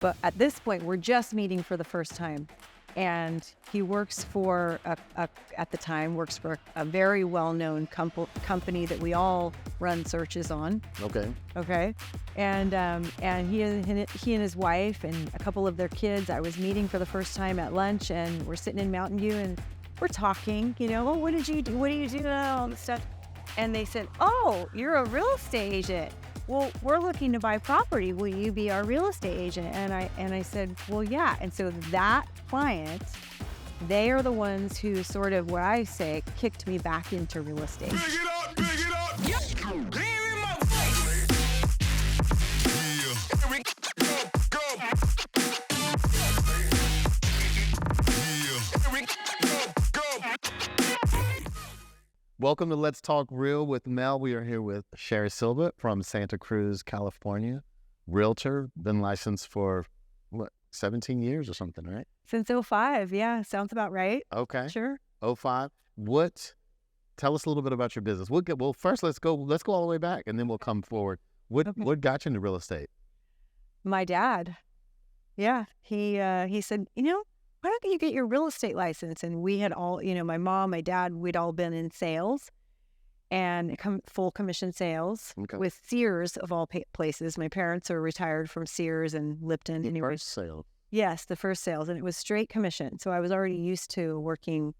But at this point, we're just meeting for the first time. And he works for, at the time, works for a very well-known company that we all run searches on. Okay. And he and his wife and a couple of their kids, I was meeting for the first time at lunch, and we're sitting in Mountain View and we're talking, oh, what did you do? What do you do? All this stuff. And they said, oh, you're a real estate agent. Well, we're looking to buy property. Will you be our real estate agent? And I said, well, yeah. And so that client, they are the ones who sort of, what I say, kicked me back into real estate. Big it up, big it up. Yep. Leave in my face. Yeah. Here we go. Yeah. Here we go. Welcome to Let's Talk Real with Mel. We are here with Shari Silva from Santa Cruz, California. Realtor, been licensed for, 17 years or something, right? Since 2005, yeah, sounds about right. Okay. Sure. 2005. Tell us a little bit about your business. Well, first let's go all the way back and then we'll come forward. What got you into real estate? My dad. Yeah. He said, why don't you get your real estate license? And we had all, my mom, my dad, we'd all been in sales and full commission sales with Sears of all places. My parents are retired from Sears and Lipton. The first sale. Yes, the first sales. And it was straight commission. So I was already used to working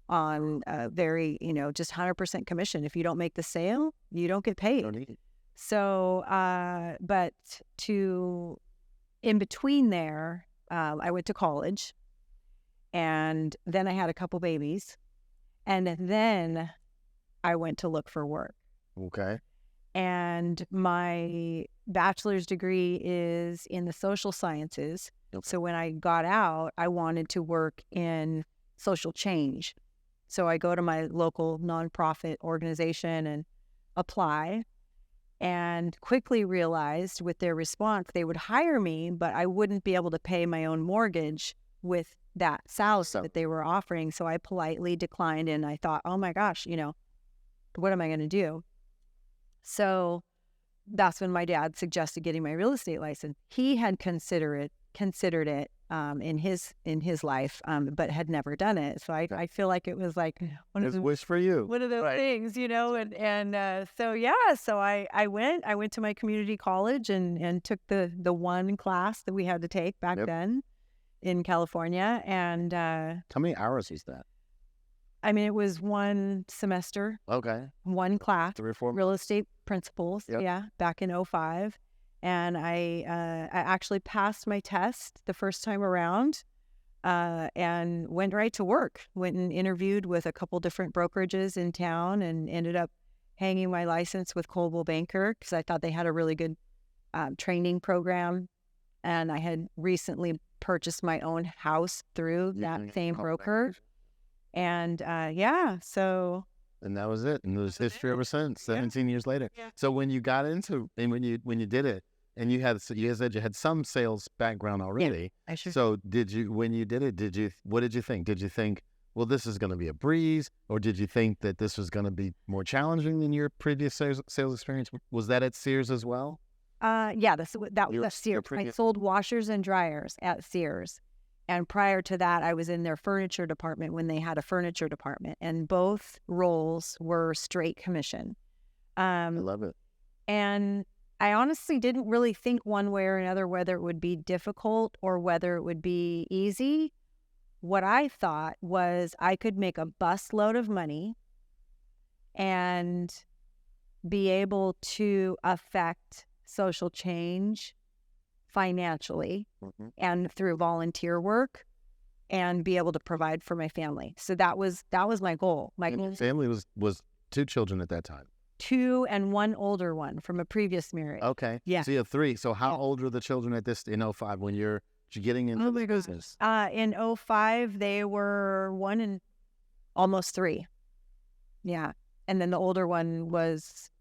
on very, just 100% commission. If you don't make the sale, you don't get paid. Don't need it. So, but in between there, I went to college. And then I had a couple babies. And then I went to look for work. Okay. And my bachelor's degree is in the social sciences. Okay. So when I got out, I wanted to work in social change. So I go to my local nonprofit organization and apply, and quickly realized with their response, they would hire me, but I wouldn't be able to pay my own mortgage with that salary that they were offering. So I politely declined, and I thought, oh my gosh, what am I going to do? So that's when my dad suggested getting my real estate license. He had considered it in his life, but had never done it. So I feel like it was like one of wish for you. One of those things, so I went to my community college and took the one class that we had to take back then in California. And how many hours is that? I mean, it was one semester. Okay. One class. 3 or 4. Real estate principles. Yep. Yeah, back in 2005. And I actually passed my test the first time around and went right to work. Went and interviewed with a couple different brokerages in town and ended up hanging my license with Coldwell Banker because I thought they had a really good training program. And I had recently purchased my own house through that same broker. And so. And that was it. And there's history ever since, 17 years later. Yeah. So when you got into, and when you did it, and you said you had some sales background already. Yeah, I sure. So when you did it, what did you think? Did you think, well, this is going to be a breeze? Or did you think that this was going to be more challenging than your previous sales experience? Was that at Sears as well? Yeah, that was at Sears. I sold washers and dryers at Sears. And prior to that, I was in their furniture department when they had a furniture department. And both roles were straight commission. I love it. And I honestly didn't really think one way or another whether it would be difficult or whether it would be easy. What I thought was I could make a busload of money and be able to affect social change financially and through volunteer work and be able to provide for my family. So that was my goal. My family was 2 children at that time. 2 and 1 older one from a previous marriage. Okay. Yeah. So you have 3. So how old are the children in 2005 when you're getting into the business? In 2005, they were 1 and almost 3. Yeah. And then the older one was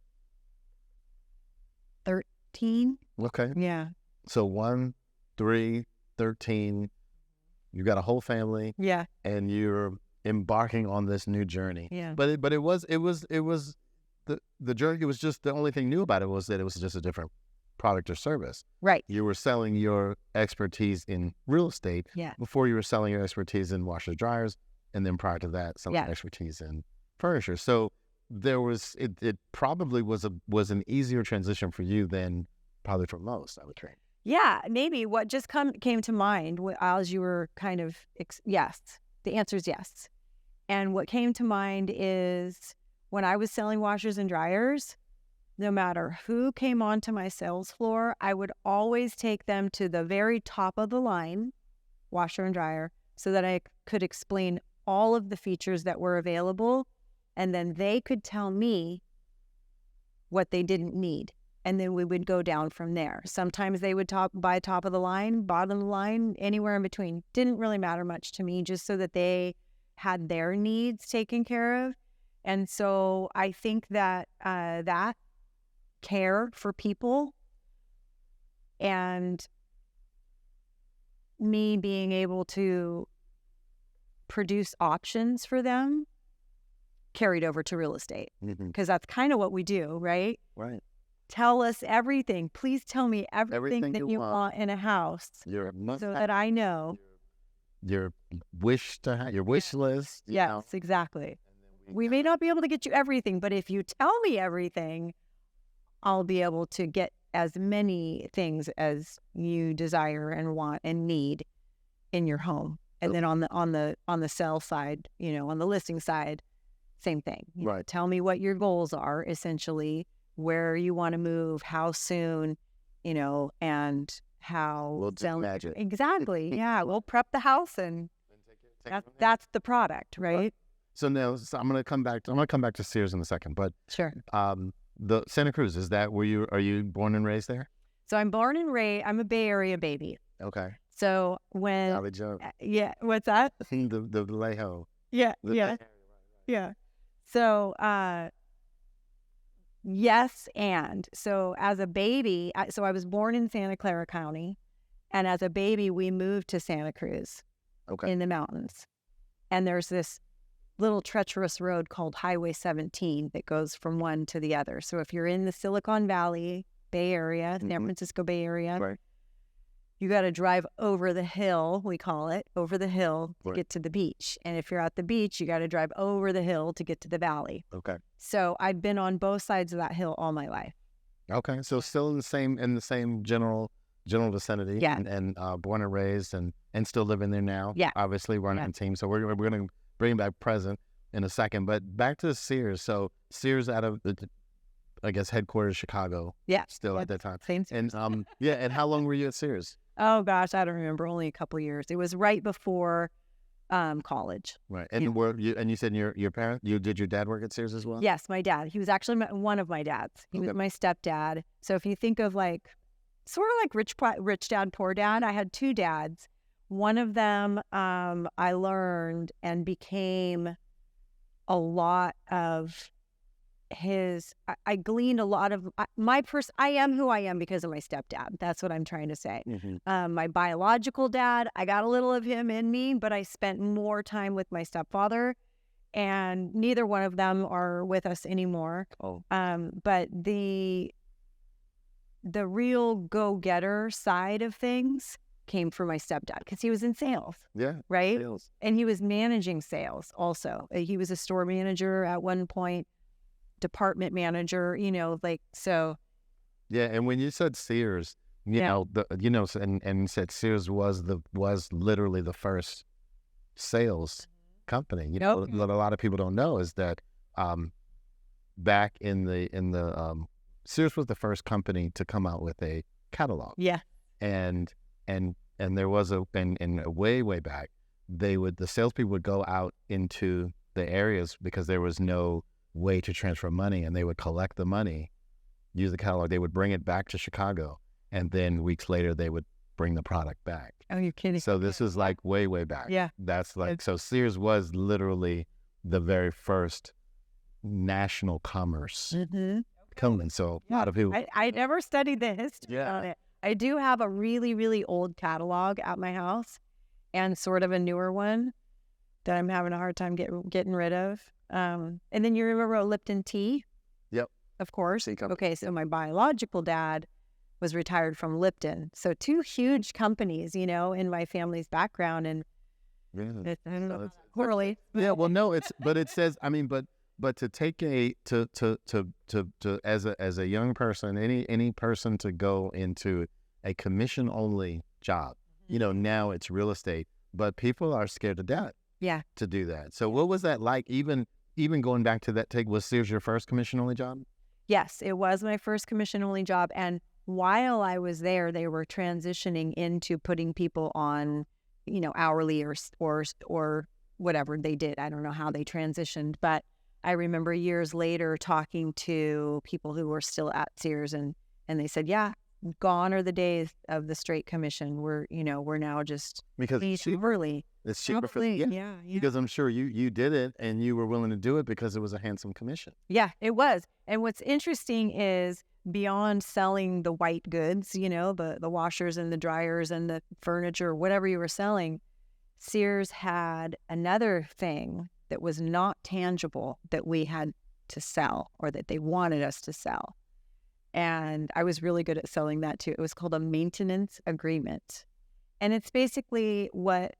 13. Okay. Yeah. So 1, 3, 13, you got a whole family. Yeah. And you're embarking on this new journey. Yeah. But it was the journey. It was just, the only thing new about it was that it was just a different product or service. Right. You were selling your expertise in real estate Yeah. before you were selling your expertise in washers, dryers, and then prior to that, selling Yeah. expertise in furniture. So there was it probably was an easier transition for you than probably for most, I would think. Yeah, maybe what just came to mind as you were kind of, yes, the answer is yes. And what came to mind is when I was selling washers and dryers, no matter who came onto my sales floor, I would always take them to the very top of the line, washer and dryer, so that I could explain all of the features that were available. And then they could tell me what they didn't need. And then we would go down from there. Sometimes they would buy top of the line, bottom of the line, anywhere in between. Didn't really matter much to me, just so that they had their needs taken care of. And so I think that that care for people and me being able to produce options for them carried over to real estate, because that's kind of what we do, right? Right. Tell us everything. Please tell me everything that you want in a house, Your so that I know. Your wish list. Yes, exactly. We may not be able to get you everything, but if you tell me everything, I'll be able to get as many things as you desire and want and need in your home. And then on the sell side, on the listing side, same thing. Right. Tell me what your goals are, essentially, where you want to move, how soon, and how. We'll just magic. Exactly. Yeah. We'll prep the house, and that's the product, right? So now, I'm gonna come back to Sears in a second, but Sure. The Santa Cruz, is that where are you born and raised there? So I'm born and raised. I'm a Bay Area baby. Okay. So when Valley Joe. Yeah, what's that? the Vallejo. Yeah, yeah, yeah. So yes, and so as a baby, so I was born in Santa Clara County, and as a baby we moved to Santa Cruz, in the mountains, and there's this little treacherous road called Highway 17 that goes from one to the other. So if you're in the Silicon Valley, Bay Area, San Francisco Bay Area, right, you got to drive over the hill, we call it, over the hill to get to the beach. And if you're at the beach, you got to drive over the hill to get to the valley. Okay. So I've been on both sides of that hill all my life. Okay. So still in the same general vicinity. Yeah. And born and raised and still living there now. Yeah. Obviously we're on a team. So we're going to bring back present in a second. But back to Sears. So Sears out of the, I guess, headquarters Chicago. Yeah. Still at that time. Same. And and how long were you at Sears? Oh gosh, I don't remember. Only a couple years. It was right before college. Right. And you said your parents, did your dad work at Sears as well? Yes, my dad. He was actually one of my dads. He was my stepdad. So if you think of sort of like rich dad, poor dad, I had two dads. One of them I learned and became a lot of I gleaned a lot of I am who I am because of my stepdad. That's what I'm trying to say. My biological dad, I got a little of him in me, but I spent more time with my stepfather, and neither one of them are with us anymore. But the real go-getter side of things came from my stepdad, because he was in sales. Yeah. Right? Sales. And he was managing sales also. He was a store manager at one point, department manager, so. Yeah, and when you said Sears, and said Sears was literally the first sales company. What a lot of people don't know is that back in the Sears was the first company to come out with a catalog. Yeah. And there was way back, the salespeople would go out into the areas because there was no way to transfer money, and they would collect the money, use the catalog, they would bring it back to Chicago, and then weeks later they would bring the product back. Oh, you're kidding. So this is way back. Yeah. That's so Sears was literally the very first national commerce company. So a lot of people. I never studied the history on it. I do have a really, really old catalog at my house, and sort of a newer one that I'm having a hard time getting rid of. And then you remember Lipton tea? Yep. Of course. Okay, so my biological dad was retired from Lipton. So 2 huge companies, you know, in my family's background. And Yeah. I don't know, it's- poorly. Yeah, well, no, but it says, I mean, but to take as a young person, any person to go into a commission only job, you know, now it's real estate, but people are scared to death Yeah. to do that. So what was that like? Even going back to that was Sears your first commission only job? Yes, it was my first commission only job. And while I was there, they were transitioning into putting people on, you know, hourly or whatever they did. I don't know how they transitioned, but I remember years later talking to people who were still at Sears, and they said, yeah, gone are the days of the straight commission. We're now just Because hourly. it's cheaper for Probably, yeah. yeah. Because I'm sure you did it and you were willing to do it because it was a handsome commission. Yeah, it was. And what's interesting is beyond selling the white goods, you know, the washers and the dryers and the furniture, whatever you were selling, Sears had another thing that was not tangible that we had to sell, or that they wanted us to sell. And I was really good at selling that too. It was called a maintenance agreement. And it's basically what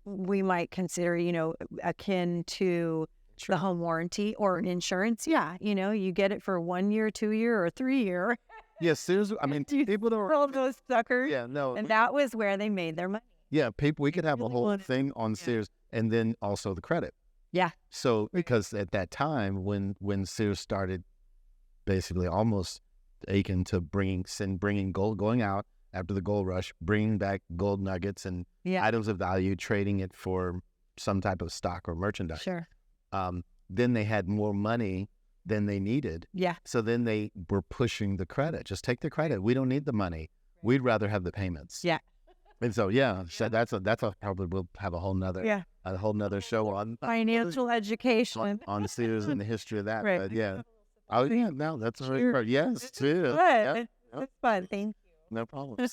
we might consider, you know, akin to the home warranty or an insurance. Yeah, you know, you get it for 1 year, 2 year, or 3 year. Yeah, seriously. I mean, people don't. All those suckers. Yeah, no. And that was where they made their money. Yeah, people. We could have a really whole wanted- thing on Sears, and then also the credit. Yeah. So because at that time, when Sears started, basically almost aching to bringing gold, going out after the gold rush, bringing back gold nuggets and Yeah. items of value, trading it for some type of stock or merchandise. Sure. Then they had more money than they needed. Yeah. So then they were pushing the credit. Just take the credit. We don't need the money. We'd rather have the payments. Yeah. And so so that's a probably we'll have a whole nother show on Financial education. on Sears and the history of that. Right. But yeah. Oh yeah, no, that's a Sure. right. Yes, too. Good. Yeah, It's fun. Thank no problem.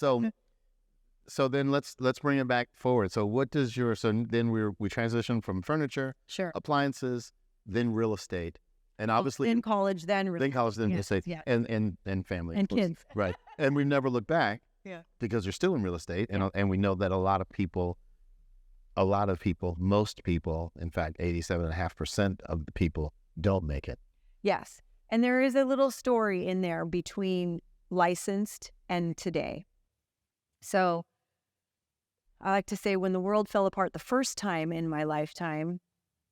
So then let's bring it back forward. So what does then we transitioned from furniture, Sure. appliances, then real estate, and obviously in college, then college, then real Yes, estate, yeah. and family And kids. right? And we've never looked back, Yeah. because you're still in real estate, and we know that a lot of people, most people, in fact, 87.5% of the people don't make it. Yes. And there is a little story in there between licensed and today. So I like to say when the world fell apart the first time in my lifetime,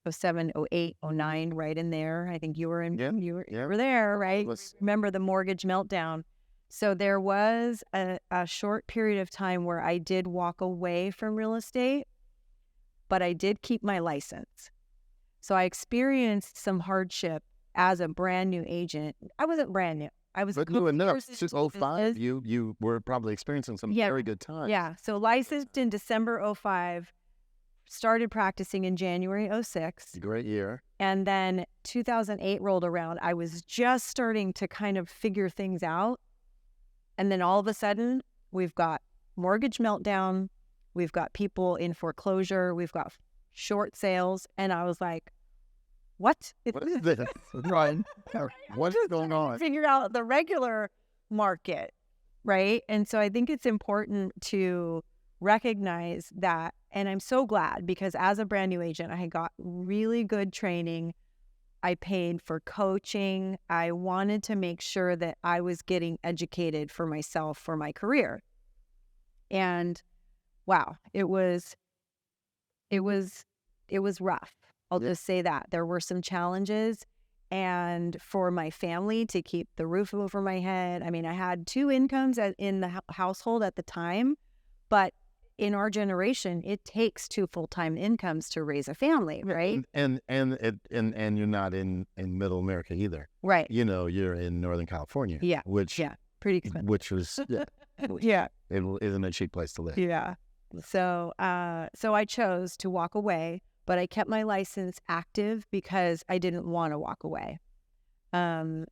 07, 08, 09, right in there. I think you were you were there, right? Remember the mortgage meltdown. So there was a short period of time where I did walk away from real estate, but I did keep my license. So I experienced some hardship as a brand new agent. I wasn't brand new. I was But new enough. years Since into 05, business. you were probably experiencing some Yeah. very good times. Yeah. So licensed in December 05, started practicing in January 06. Great year. And then 2008 rolled around. I was just starting to kind of figure things out. And then all of a sudden, we've got mortgage meltdown. We've got people in foreclosure. We've got short sales. And I was like, what? What is this? Right. What is going on? Figure out the regular market, right? And so I think it's important to recognize that. And I'm so glad, because as a brand new agent, I got really good training. I paid for coaching. I wanted to make sure that I was getting educated for myself, for my career. And wow, it was rough. I'll just say that. There were some challenges. And for my family to keep the roof over my head, I mean, I had 2 incomes in the household at the time, but in our generation, it takes 2 full-time incomes to raise a family, right? And you're not in Middle America either. Right. You know, you're in Northern California. Yeah. Which Pretty expensive. which was Yeah. it isn't a cheap place to live. Yeah. So I chose to walk away, but I kept my license active because I didn't want to walk away. And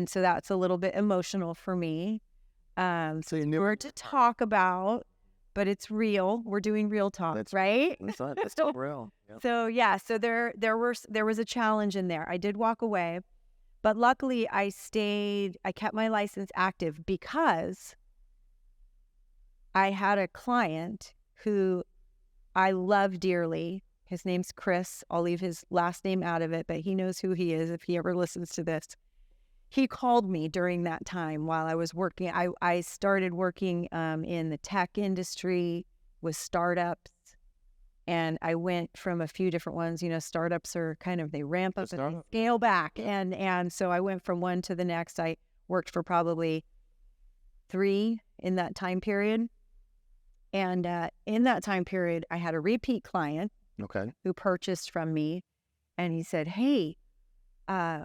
so that's a little bit emotional for me. So you knew We're to talk about, but it's real. We're doing real talk, That's- right? That's still real. Yeah. So yeah, so there was a challenge in there. I did walk away, But luckily I kept my license active because I had a client who I love dearly. His name's Chris. I'll leave his last name out of it, but he knows who he is if he ever listens to this. He called me during that time while I was working. I started working in the tech industry with startups, and I went from a few different ones. You know, startups are kind of, they ramp up and they scale back. And so I went from one to the next. I worked for probably 3 in that time period. And in that time period, I had a repeat client who purchased from me. And he said, hey,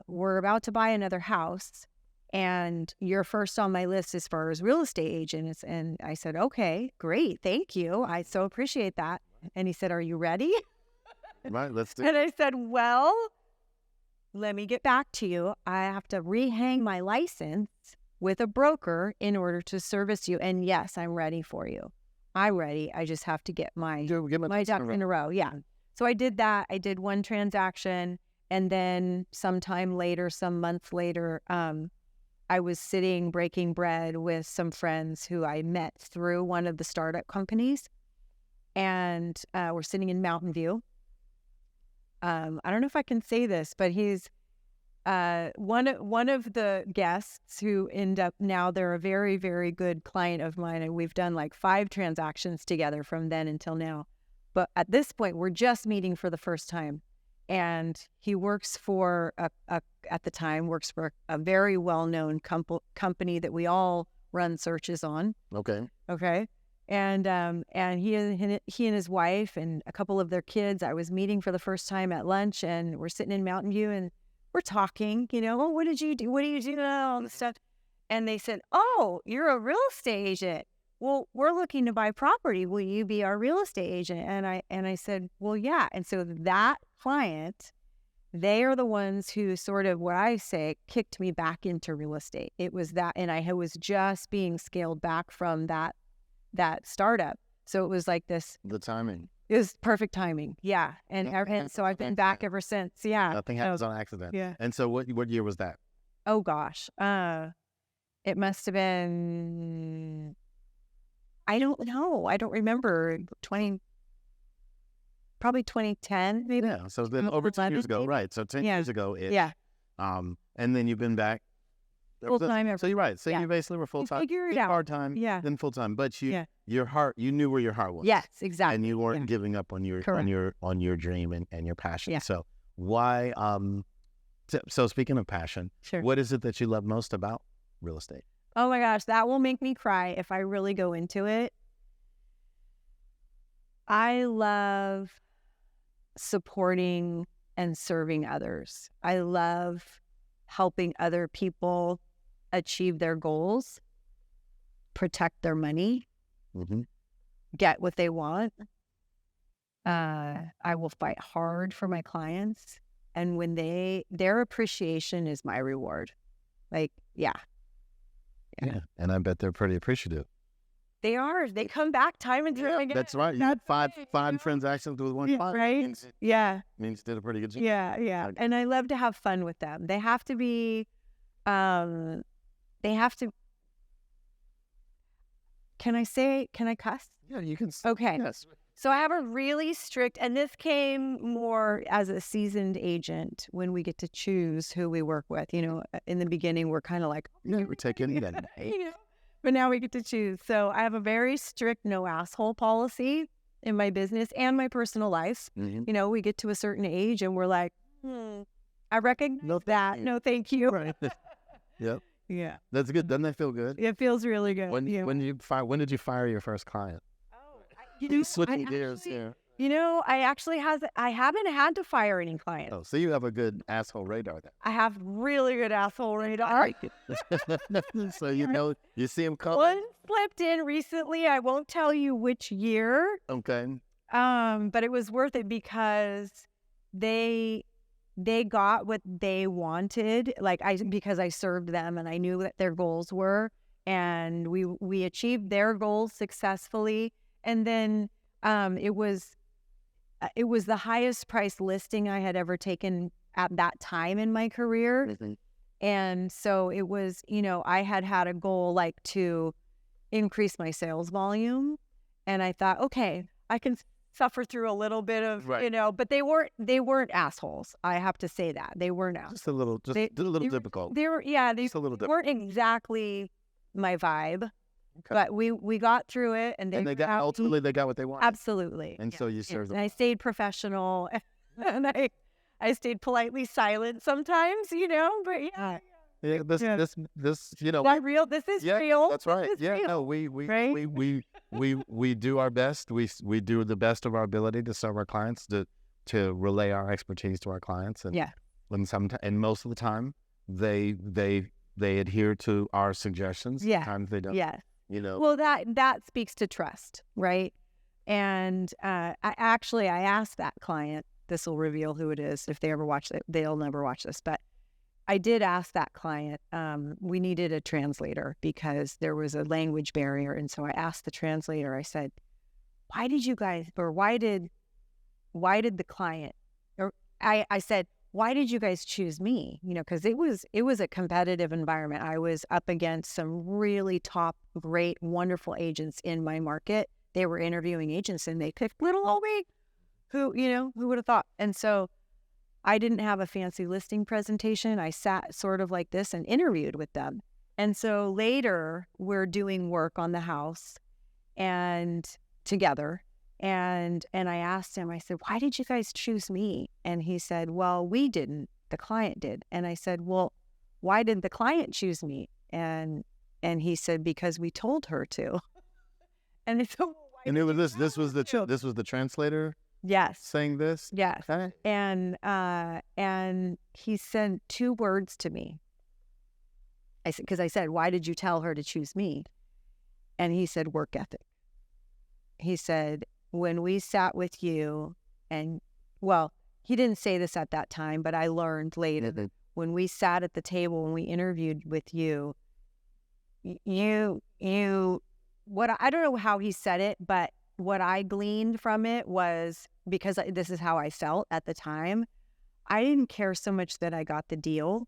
we're about to buy another house, and you're first on my list as far as real estate agents. And I said, okay, great. Thank you. I so appreciate that. And he said, are you ready? Right, let's do it. And I said, well, let me get back to you. I have to rehang my license with a broker in order to service you. And yes, I'm ready for you. I'm ready. I just have to get my ducks in a row. Yeah. So I did that. I did one transaction. And then sometime later, some months later, I was sitting breaking bread with some friends who I met through one of the startup companies. And we're sitting in Mountain View. I don't know if I can say this, but he's one of the guests who end up now, they're a very, very good client of mine. And we've done like 5 transactions together from then until now. But at this point, we're just meeting for the first time. And he works for at the time works for a very well-known company that we all run searches on. Okay. And he and his wife and a couple of their kids, I was meeting for the first time at lunch, and we're sitting in Mountain View and we're talking, you know, oh, what did you do? What do you do? All this stuff. And they said, oh, you're a real estate agent. Well, we're looking to buy property. Will you be our real estate agent? And I said, well, yeah. And so that client, they are the ones who sort of, what I say, kicked me back into real estate. It was that, and I was just being scaled back from that startup. So it was like this. The timing. It was perfect timing. Yeah. And so I've been back ever since. Yeah. Nothing happens on accident. Yeah. And so what year was that? Oh, gosh. It must have been, I don't know. I don't remember. Probably 2010, maybe. Yeah, so it's been over 10 years ago, right? So 10 years ago, and then you've been back full time. So you're right. So you basically were full time, figure it out. Part time, then full time. But your heart, you knew where your heart was. Yes, exactly. And you weren't giving up on your dream and your passion. Yeah. So why? So speaking of passion, what is it that you love most about real estate? Oh my gosh, that will make me cry if I really go into it. I love supporting and serving others. I love helping other people achieve their goals, protect their money, get what they want. I will fight hard for my clients. And when their appreciation is my reward. Like, yeah. And I bet they're pretty appreciative. They are. They come back time and time again. That's right. You had five transactions with one client. Right? Means you did a pretty good job. Yeah. And I love to have fun with them. They have to be, can I cuss? Yeah, you can. Okay. Yes. So I have a really strict, and this came more as a seasoned agent when we get to choose who we work with. You know, in the beginning, we're kind of like, we're taking that. But now we get to choose. So I have a very strict no asshole policy in my business and my personal life. You know, we get to a certain age and we're like, I recognize that. No, thank you. Right. Yep. Yeah. That's good. Doesn't that feel good? It feels really good. When did you fire your first client? Switching gears here. You know, I haven't had to fire any clients. Oh, so you have a good asshole radar then. I have really good asshole radar. So you see him coming. One slipped in recently. I won't tell you which year. Okay. But it was worth it because they got what they wanted. Because I served them and I knew what their goals were, and we achieved their goals successfully. And then it was the highest price listing I had ever taken at that time in my career. And so it was, I had a goal like to increase my sales volume. And I thought, okay, I can suffer through a little bit of, but they weren't assholes. I have to say that they weren't assholes. Just a little difficult. They weren't exactly my vibe, but we got through it, and ultimately they got what they wanted. Absolutely. And so you served them. And I stayed professional, and I stayed politely silent sometimes, but yeah. Yeah, this, That real. This is real. That's right. This is Yeah, real. no, we do our best. We do the best of our ability to serve our clients, to relay our expertise to our clients, and and most of the time they adhere to our suggestions. Yeah. Sometimes they don't. Yeah. Well, that speaks to trust, right? And I asked that client. This will reveal who it is. If they ever watch it, they'll never watch this, but I did ask that client, we needed a translator because there was a language barrier. And so I asked the translator, I said, why did the client, or I said, why did you guys choose me? Because it was a competitive environment. I was up against some really top, great, wonderful agents in my market. They were interviewing agents and they picked little old me. Who would have thought? And so I didn't have a fancy listing presentation. I sat sort of like this and interviewed with them. And so later we're doing work on the house and together. And I asked him, I said, why did you guys choose me? And he said, well, we didn't, the client did. And I said, well, why did the client choose me? And he said, because we told her to. And I said, well, and it was this was the translator. Yes. Saying this? Yes. Okay. And he said 2 words to me. Because I said, why did you tell her to choose me? And he said, work ethic. He said, when we sat with you, and he didn't say this at that time, but I learned later that when we sat at the table, when we interviewed with you, I don't know how he said it, but what I gleaned from it was, because this is how I felt at the time, I didn't care so much that I got the deal.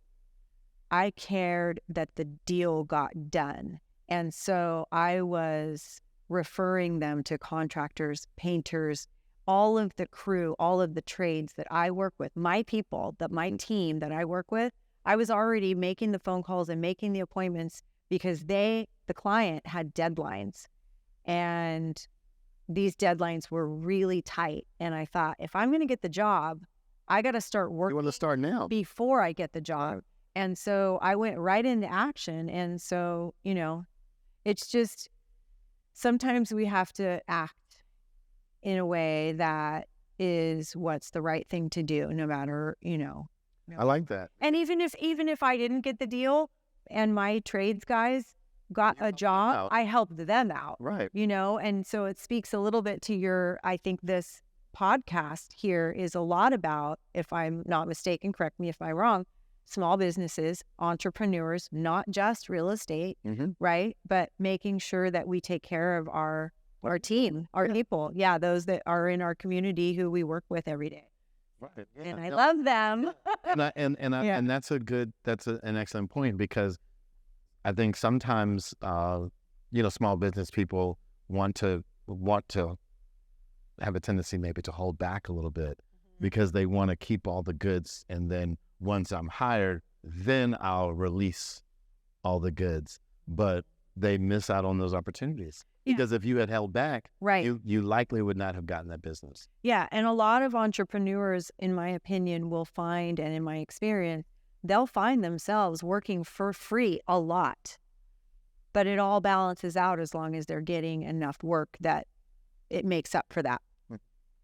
I cared that the deal got done. And so I was referring them to contractors, painters, all of the crew, all of the trades that I work with, my people, my team that I work with. I was already making the phone calls and making the appointments because the client had deadlines. And these deadlines were really tight. And I thought, if I'm going to get the job, I got to start working. You want to start now before I get the job. And so I went right into action. And so, it's just, sometimes we have to act in a way that is what's the right thing to do, no matter, I like that. And even if I didn't get the deal and my trades guys got a job, I helped them out. Right. And so it speaks a little bit to I think this podcast here is a lot about, if I'm not mistaken, correct me if I'm wrong, small businesses, entrepreneurs, not just real estate, right? But making sure that we take care of our team, our people. Yeah, those that are in our community who we work with every day. Right. Yeah, and I love them. and that's an excellent point, because I think sometimes small business people want to have a tendency maybe to hold back a little bit because they want to keep all the goods, and then once I'm hired, then I'll release all the goods. But they miss out on those opportunities. Because if you had held back, right, you likely would not have gotten that business. Yeah, and a lot of entrepreneurs, in my opinion, will find, and in my experience, they'll find themselves working for free a lot. But it all balances out as long as they're getting enough work that it makes up for that.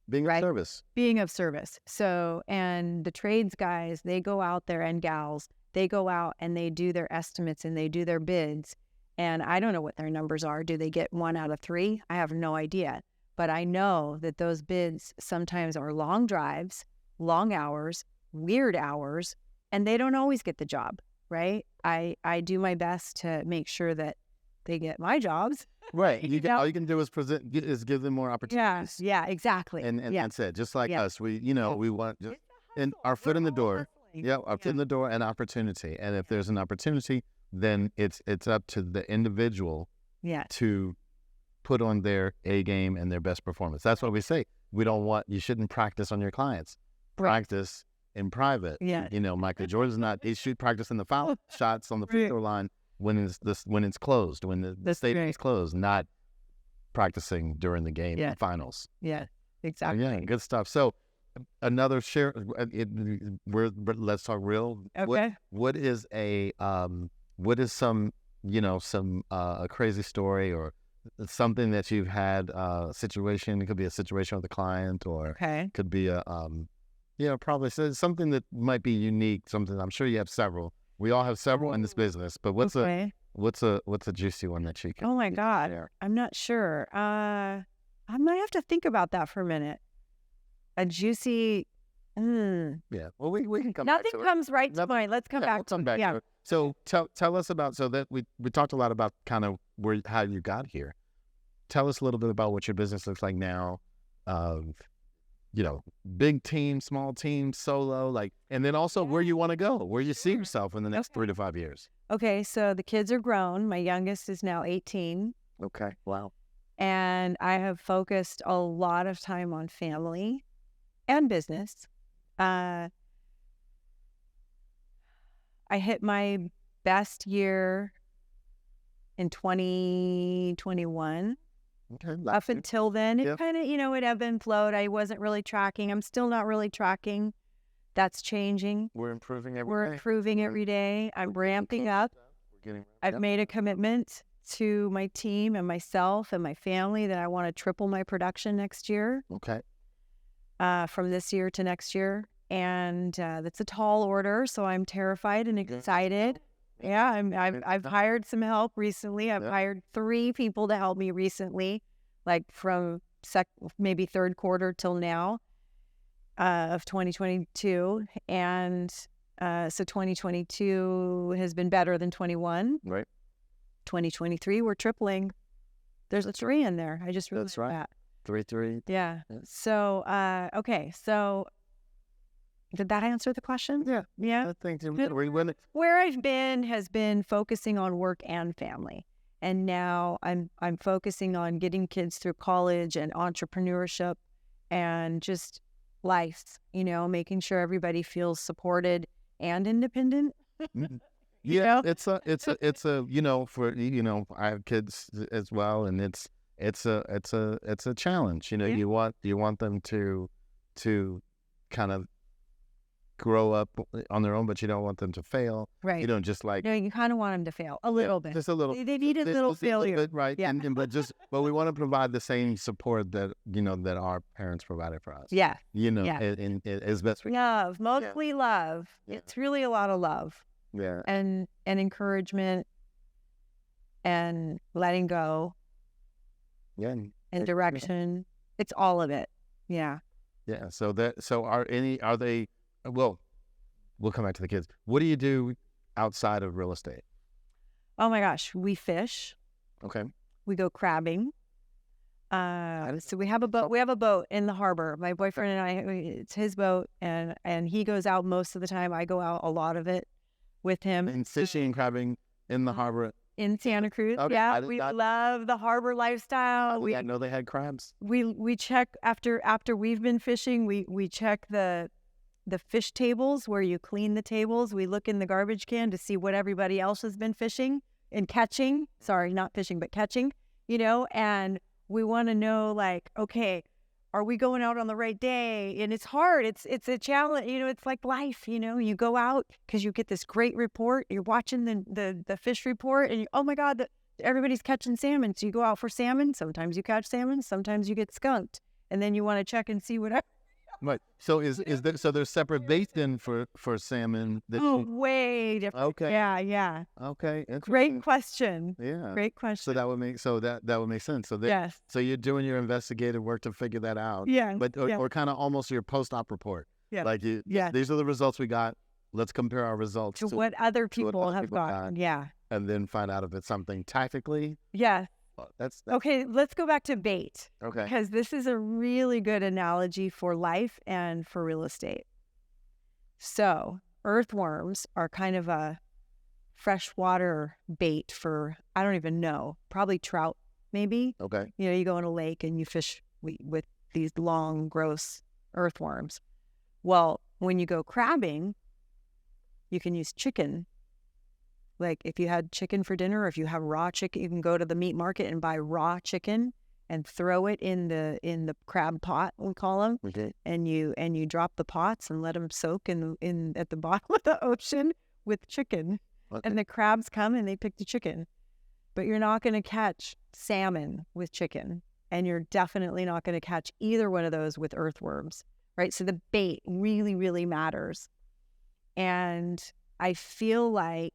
Being of service. Being of service. So, and the trades guys, they go out there, and gals, they go out and they do their estimates and they do their bids. And I don't know what their numbers are. Do they get 1 out of 3? I have no idea. But I know that those bids sometimes are long drives, long hours, weird hours, and they don't always get the job, right? I do my best to make sure that they get my jobs. Right. All you can do is give them more opportunities. Yeah, exactly. And that's it. Just like us, we want and our foot in the door. Yeah, up in the door, an opportunity. And if there's an opportunity, then it's up to the individual to put on their A game and their best performance. That's what we say. You shouldn't practice on your clients. Practice in private. Yeah. Michael Jordan's he should practice in the foul shots on the free throw line when it's closed, when the stadium is closed, not practicing during the game finals. Yeah, exactly. Yeah, good stuff. So another share. Let's talk real. Okay. What is some a crazy story or something that you've had a situation? It could be a situation with a client, or it could be a probably something that might be unique. Something, I'm sure you have several. We all have several in this business, but what's a juicy one that you can? Oh my God, I'm not sure. I might have to think about that for a minute. A juicy. Yeah. Well, we can come. Nothing back to comes right to mind. Let's come back. We'll come back to it. So tell us about, so that we talked a lot about kind of how you got here. Tell us a little bit about what your business looks like now. Big team, small team, solo, and then also where you want to go, where you see yourself in the next 3 to 5 years. Okay, so the kids are grown. My youngest is now 18. Okay, wow. And I have focused a lot of time on family and business. I hit my best year in 2021. Okay. Up until then, it kind of, it ebbed and flowed. I wasn't really tracking. I'm still not really tracking. That's changing. We're improving every day. We're improving every day. I'm ramping up. I've made a commitment to my team and myself and my family that I want to triple my production next year. Okay. From this year to next year. And that's a tall order, so I'm terrified and excited. Yeah, I've hired some help recently. I've hired 3 people to help me recently, from maybe third quarter till now of 2022. And so 2022 has been better than 21. Right. 2023, we're tripling. There's a 3 in there. I just realized that. 3. Yeah. So, okay. So did that answer the question? Yeah. Yeah. I think where I've been has been focusing on work and family. And now I'm focusing on getting kids through college and entrepreneurship and just life, making sure everybody feels supported and independent. Yeah. It's a for, I have kids as well, and it's a challenge. You want them to kind of grow up on their own, but you don't want them to fail. Right. You don't just No, you kind of want them to fail a little bit. Just a little. They need a little failure. Bit, right. Yeah. But we want to provide the same support that that our parents provided for us. Yeah. And as best we can. Love, mostly love. Yeah. It's really a lot of love. Yeah. And encouragement and letting go. Yeah. And direction. It's all of it. Yeah. Yeah. So are they? Well, we'll come back to the kids. What do you do outside of real estate? Oh my gosh, we fish. Okay. We go crabbing. So we have a boat. We have a boat in the harbor. My boyfriend and I. It's his boat, and he goes out most of the time. I go out a lot of it with him. And fishing and crabbing in the harbor. In Santa Cruz. Okay. Yeah, we love the harbor lifestyle. I know they had crabs. We check after we've been fishing. We check the fish tables where you clean the tables. We look in the garbage can to see what everybody else has been fishing and catching. Sorry, not fishing, but catching. And we want to know, okay, are we going out on the right day? And it's hard. It's a challenge. It's like life. You go out because you get this great report. You're watching the fish report, and oh my God, everybody's catching salmon. So you go out for salmon. Sometimes you catch salmon. Sometimes you get skunked, and then you want to check and see whatever. Right. So there's separate baits then for salmon? Way different. Okay. Yeah. Okay. Great question. Yeah. Great question. So that would make sense. So yes. So you're doing your investigative work to figure that out. Yeah. But or kind of almost your post-op report. Yeah. These are the results we got. Let's compare our results to what other people have gotten. Yeah. And then find out if it's something tactically. Yeah. That's okay. Let's go back to bait. Okay. Because this is a really good analogy for life and for real estate. So earthworms are kind of a freshwater bait for, I don't even know, probably trout, maybe. Okay. You know, you go in a lake and you fish with these long, gross earthworms. Well, when you go crabbing, you can use chicken. Like if you had chicken for dinner, or if you have raw chicken, you can go to the meat market and buy raw chicken and throw it in the crab pot, we call them. Okay. And you drop the pots and let them soak in at the bottom of the ocean with chicken. Okay. And the crabs come and they pick the chicken. But you're not going to catch salmon with chicken, and you're definitely not going to catch either one of those with earthworms, right? So the bait really, really matters. And I feel like,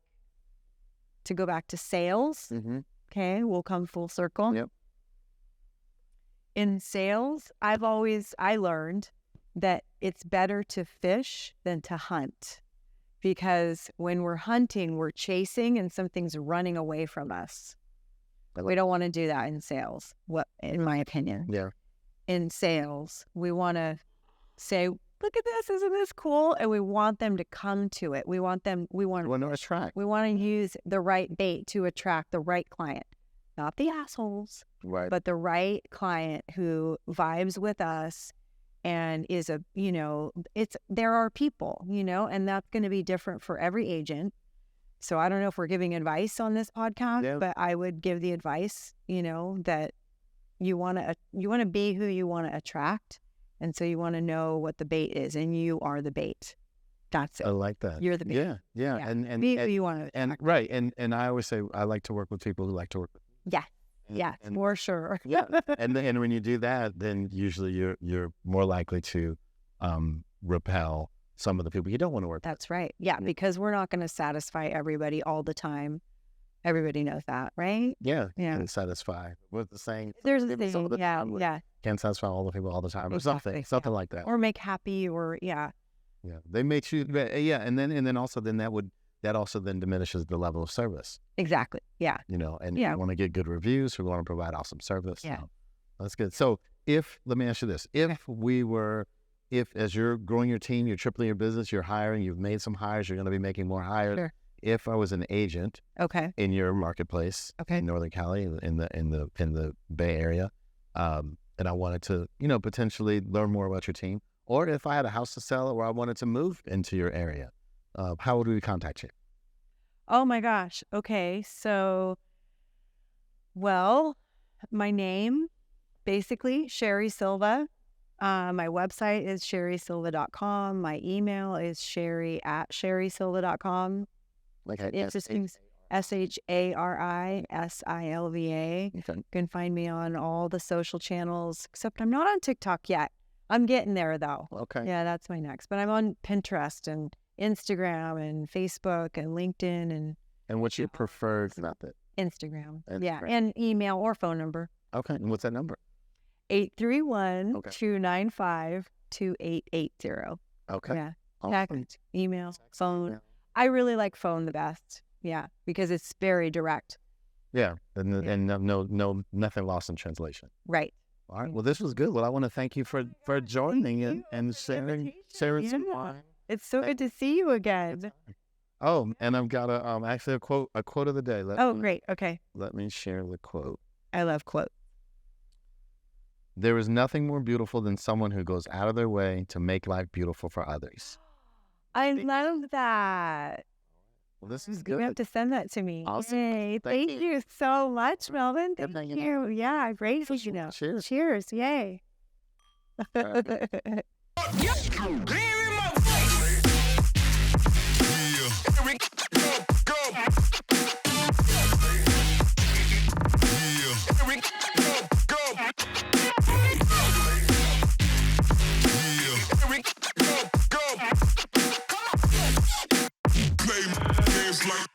to go back to sales, okay, we'll come full circle. Yep. In sales, I learned that it's better to fish than to hunt, because when we're hunting, we're chasing and something's running away from us. We don't want to do that in sales, in my opinion. Yeah. In sales, we want to say, look at this, isn't this cool? And we want them to come to it. We want to attract. We want to use the right bait to attract the right client, not the assholes, Right. but the right client who vibes with us and is there are people, and that's going to be different for every agent. So I don't know if we're giving advice on this podcast, but I would give the advice, that you want to be who you want to attract. And so you want to know what the bait is, and you are the bait. That's it. I like that. You're the bait. Yeah. And be who you want to attract. right. And I always say I like to work with people who like to work with me. Yeah, for sure. Yeah. And when you do that, then usually you're more likely to repel some of the people you don't want to work with. That's right. Yeah, because we're not going to satisfy everybody all the time. Everybody knows that, right? Yeah. And satisfy. What's the saying? There's a thing. Yeah. Can't satisfy all the people all the time, or Exactly. something like that. Or make happy, or Yeah. They make you. Yeah. And then also that also diminishes the level of service. Exactly. Yeah. And you want to get good reviews, we want to provide awesome service. Yeah. So that's good. So let me ask you this, if as you're growing your team, you're tripling your business, you're hiring, you've made some hires, you're going to be making more hires. Sure. If I was an agent in your marketplace in Northern Cali, in the Bay Area, and I wanted to, potentially learn more about your team, or if I had a house to sell or I wanted to move into your area, how would we contact you? Oh my gosh. Okay. So, my name, basically, Shari Silva. My website is sharisilva.com. My email is shari@sharisilva.com. Like it's just SHARISILVA. Okay. You can find me on all the social channels, except I'm not on TikTok yet. I'm getting there, though. Okay. Yeah, that's my next. But I'm on Pinterest and Instagram and Facebook and LinkedIn And what's your preferred method? Instagram. Yeah, and email or phone number. Okay. And what's that number? 831-295-2880. Okay. Yeah. Awesome. Text, email, phone. I really like phone the best. Yeah, because it's very direct. Yeah, and no nothing lost in translation. Right. All right. Well, this was good. Well, I want to thank you for joining and sharing some wine. It's so good to see you again. Oh, and I've got actually a quote of the day. Great. Okay. Let me share the quote. I love quotes. There is nothing more beautiful than someone who goes out of their way to make life beautiful for others. I love that. Well, this is good. You have to send that to me. Awesome. Yay. Thank you so much, Melvin. Thank you. Yeah, great. Cheers. Cheers. Yay. Clear in my face. Here we go. Here we go. Here we go. Play games like